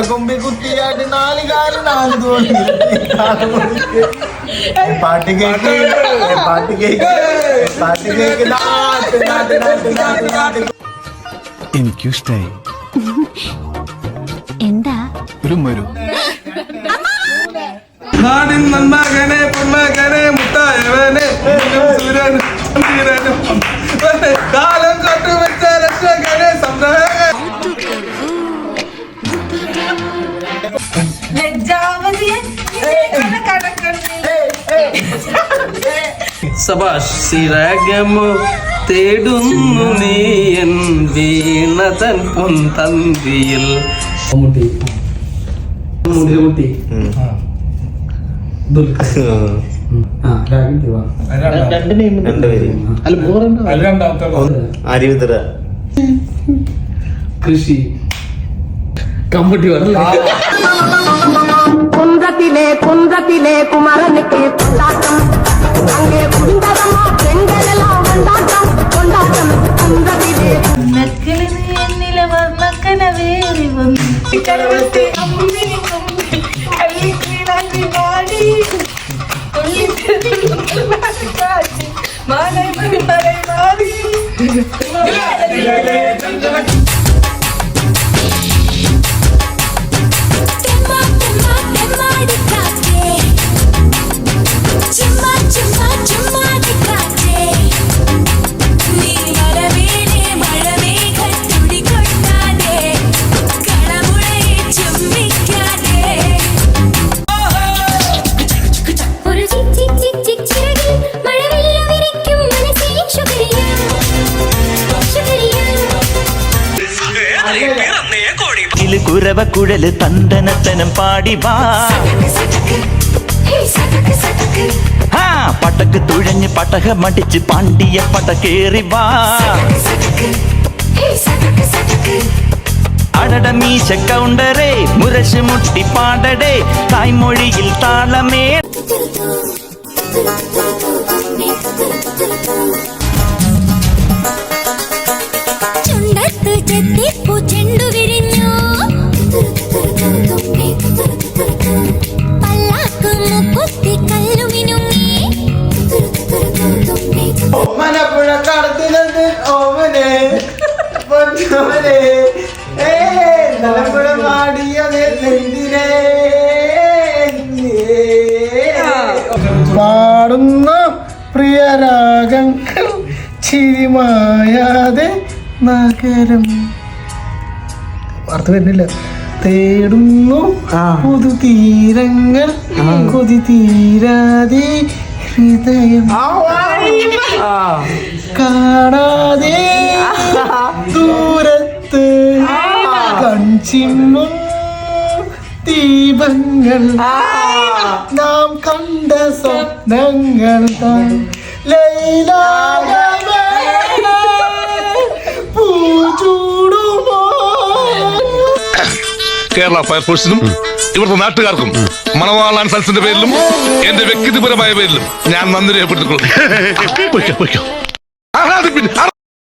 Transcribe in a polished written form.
കൊമ്പി കുത്തിയാട്ട് 4 കാല് 4 തോണി പാട്ട് കേക്ക് പാട്ട് കേക്ക് പാട്ട് കേക്ക് നാട്ട് നാട്ട് നാട്ട് നാട്ട് നാട്ട്. എനിക്കിഷ്ടായി. എന്താ വരൂ നാടിൻ നന്മകനെ പൊന്മകനെ മുത്തായവനെ സൂര്യനും ചന്ദ്രനും കാലം കൊണ്ടു വെച്ച രക്ഷകനെ സംരക്ഷകനെ. സബാഷ് ശ്രീരാഗമോ തേടുന്നു നീയൻ വീണതൻ പൊന്തന്തിയിൽ മുടിമുട്ടി അരിവിതറ കൃഷി കമ്പട്ടി കുന്തത്തിലെ കുമരനുക്ക് കൊണ്ടാട്ടം അങ്ങേ കുണ്ടതമാ പെങ്കലെല്ലാം കൊണ്ടാട്ടം കൊണ്ടാട്ടം കുന്തത്തിലെ എന്നിലെ വർണ്ണക്കനവേറി വന്നു കുരവ കുഴല് തന്തനത്തനം പാടി വാ പടക്ക് തുഴഞ്ഞ് പടക മടിച്ച് പാണ്ടിയ പടക്കേറി വാ അടട മീശ കൗണ്ടറേ മുരശ് മുട്ടി പാടടേ തായ്മൊഴിയിൽ താളമേ ചുണ്ടത്ത് ചെത്തിപ്പൂ ചെണ്ടു വിരിഞ്ഞു പല്ലാക്കും മുക്കുത്തി കല്ലുമിനുങ്ങി മനപ്പുഴ കടത്തിലുണ്ട് ഓമനെ പൊന്നോമനെ തലപ്പുഴ പാടിയത് നെഞ്ചിനെ പാടുന്ന പ്രിയരാഗങ്ങൾ ചിരിമായാതെ നഗരം അർത്ഥം വരുന്നില്ല. തേടുന്നു പുതുതീരങ്ങൾ കൊതി തീരാതെ ഹൃദയം കാണാതെ ദൂരത്ത് കൺചിമ്മും ദീപങ്ങൾ നാം കണ്ട സ്വപ്നങ്ങൾ താൻ ലൈലാകമേ പൂച്ചൂടുമോ. കേരള ഫയർഫോഴ്സിനും ഇവിടുത്തെ നാട്ടുകാർക്കും മണവാളാൻ സൽസിന്റെ പേരിലും എന്റെ വ്യക്തിപരമായ പേരിലും ഞാൻ നന്ദി രേഖപ്പെടുത്തിക്കൊള്ളുന്നു.